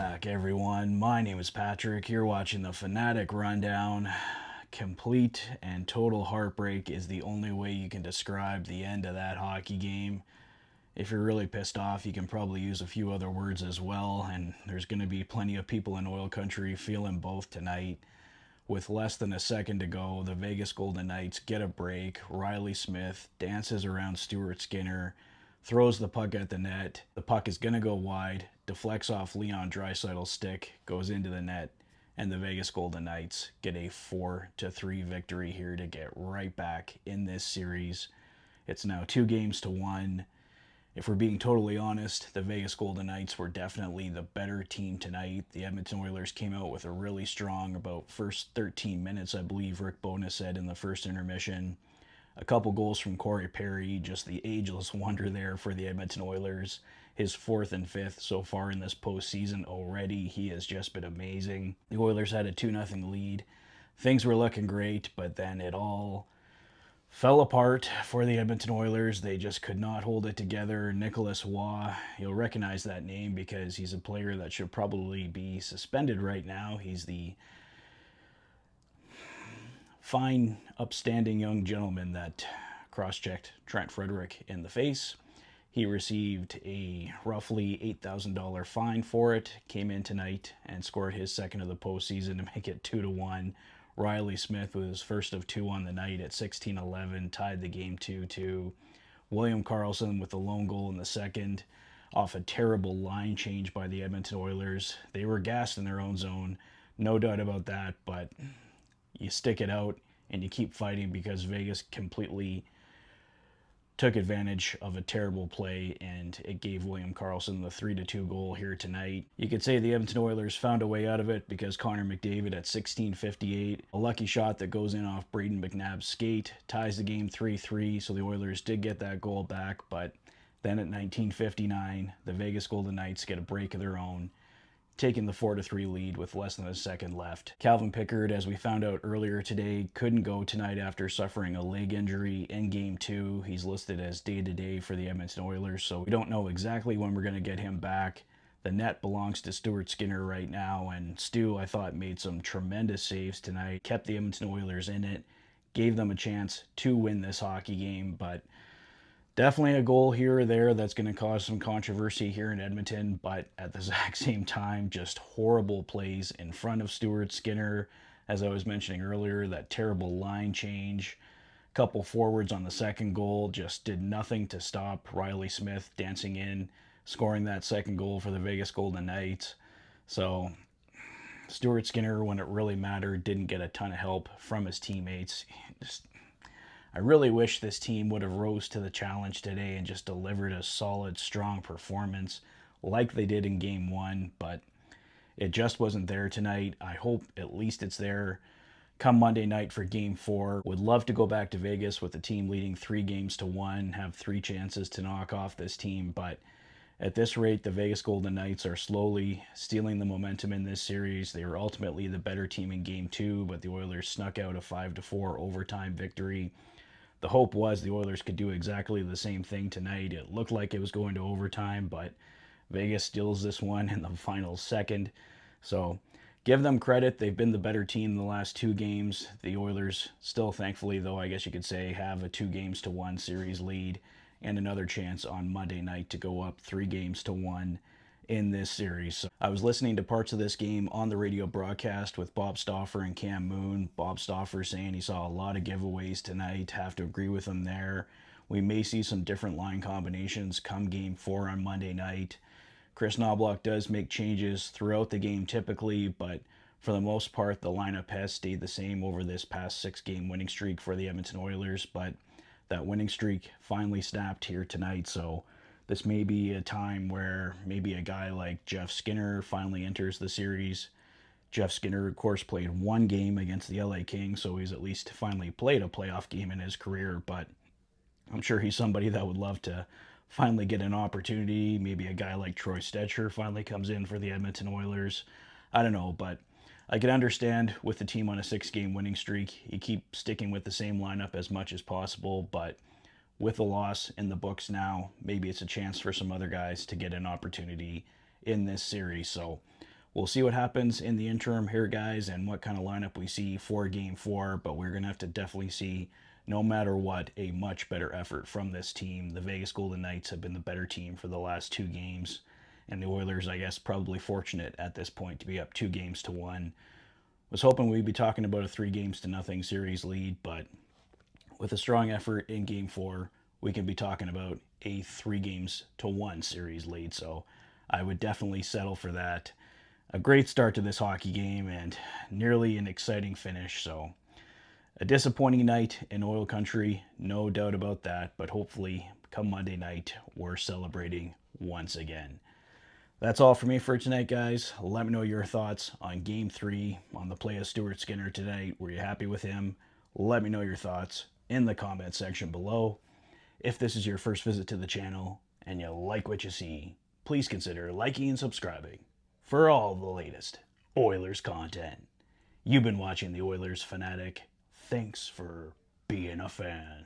back, everyone. My name is Patrick. You're watching the Fanatic Rundown. Complete and total heartbreak is the only way you can describe the end of that hockey game. If you're really pissed off, you can probably use a few other words as well, and there's going to be plenty of people in oil country feeling both tonight. With less than a second to go, the Vegas Golden Knights get a break. Riley Smith dances around Stuart Skinner, throws the puck at the net. The puck is going to go wide, deflects off Leon Draisaitl's stick, goes into the net, and the Vegas Golden Knights get a 4-3 victory here to get right back in this series. It's now 2-1. If we're being totally honest, the Vegas Golden Knights were definitely the better team tonight. The Edmonton Oilers came out with a really strong, about first 13 minutes, I believe Rick Bowness said in the first intermission. A couple goals from Corey Perry, just the ageless wonder there for the Edmonton Oilers. His fourth and fifth so far in this postseason already. He has just been amazing. The Oilers had a 2-0 lead. Things were looking great, but then it all fell apart for the Edmonton Oilers. They just could not hold it together. Nicholas Waugh, you'll recognize that name because he's a player that should probably be suspended right now. He's the fine, upstanding young gentleman that cross-checked Trent Frederick in the face. He received a roughly $8,000 fine for it, came in tonight and scored his second of the postseason to make it 2-1. Riley Smith was first of two on the night at 16-11, tied the game 2-2. William Karlsson with the lone goal in the second off a terrible line change by the Edmonton Oilers. They were gassed in their own zone, no doubt about that, but you stick it out and you keep fighting because Vegas completely took advantage of a terrible play, and it gave William Karlsson the 3-2 goal here tonight. You could say the Edmonton Oilers found a way out of it because Connor McDavid at 16:58, a lucky shot that goes in off Braden McNabb's skate, ties the game 3-3, so the Oilers did get that goal back, but then at 19:59, the Vegas Golden Knights get a break of their own, taking the 4-3 lead with less than a second left. Calvin Pickard, as we found out earlier today, couldn't go tonight after suffering a leg injury in Game 2. He's listed as day-to-day for the Edmonton Oilers, so we don't know exactly when we're going to get him back. The net belongs to Stuart Skinner right now, and Stu, I thought, made some tremendous saves tonight, kept the Edmonton Oilers in it, gave them a chance to win this hockey game, but definitely a goal here or there that's going to cause some controversy here in Edmonton, but at the exact same time, just horrible plays in front of Stuart Skinner. As I was mentioning earlier, that terrible line change. Couple forwards on the second goal just did nothing to stop Riley Smith dancing in, scoring that second goal for the Vegas Golden Knights. So Stuart Skinner, when it really mattered, didn't get a ton of help from his teammates. I really wish this team would have rose to the challenge today and just delivered a solid, strong performance like they did in Game 1, but it just wasn't there tonight. I hope at least it's there come Monday night for Game 4. Would love to go back to Vegas with the team leading 3-1, have 3 chances to knock off this team, but at this rate, the Vegas Golden Knights are slowly stealing the momentum in this series. They were ultimately the better team in Game 2, but the Oilers snuck out a 5-4 overtime victory. The hope was the Oilers could do exactly the same thing tonight. It looked like it was going to overtime, but Vegas steals this one in the final second. So give them credit. They've been the better team in the last 2 games. The Oilers still, thankfully, though, I guess you could say, have a 2-1 series lead and another chance on Monday night to go up 3-1 in this series. So I was listening to parts of this game on the radio broadcast with Bob Stauffer and Cam Moon. Bob Stauffer saying he saw a lot of giveaways tonight. Have to agree with him there. We may see some different line combinations come Game 4 on Monday night. Chris Knobloch does make changes throughout the game typically, but for the most part, the lineup has stayed the same over this past 6-game winning streak for the Edmonton Oilers, but that winning streak finally snapped here tonight, so this may be a time where maybe a guy like Jeff Skinner finally enters the series. Jeff Skinner, of course, played 1 game against the LA Kings, so he's at least finally played a playoff game in his career, but I'm sure he's somebody that would love to finally get an opportunity. Maybe a guy like Troy Stecher finally comes in for the Edmonton Oilers. I don't know, but I can understand with the team on a 6-game winning streak, you keep sticking with the same lineup as much as possible, but with a loss in the books now, maybe it's a chance for some other guys to get an opportunity in this series. So We'll see what happens in the interim here, guys, and what kind of lineup we see for Game 4, but we're going to have to definitely see, no matter what, a much better effort from this team. The Vegas Golden Knights have been the better team for the last 2 games, and the Oilers, I guess, probably fortunate at this point to be up 2 games to 1. Was hoping we'd be talking about a 3 games to 0 series lead, but with a strong effort in Game 4, we can be talking about a 3 games to 1 series lead. So I would definitely settle for that. A great start to this hockey game and nearly an exciting finish. So a disappointing night in Oil Country, no doubt about that. But hopefully, come Monday night, we're celebrating once again. That's all for me for tonight, guys. Let me know your thoughts on Game 3, on the play of Stuart Skinner tonight. Were you happy with him? Let me know your thoughts in the comment section below. If this is your first visit to the channel and you like what you see, please consider liking and subscribing for all the latest Oilers content. You've been watching the Oilers Fanatic. Thanks for being a fan.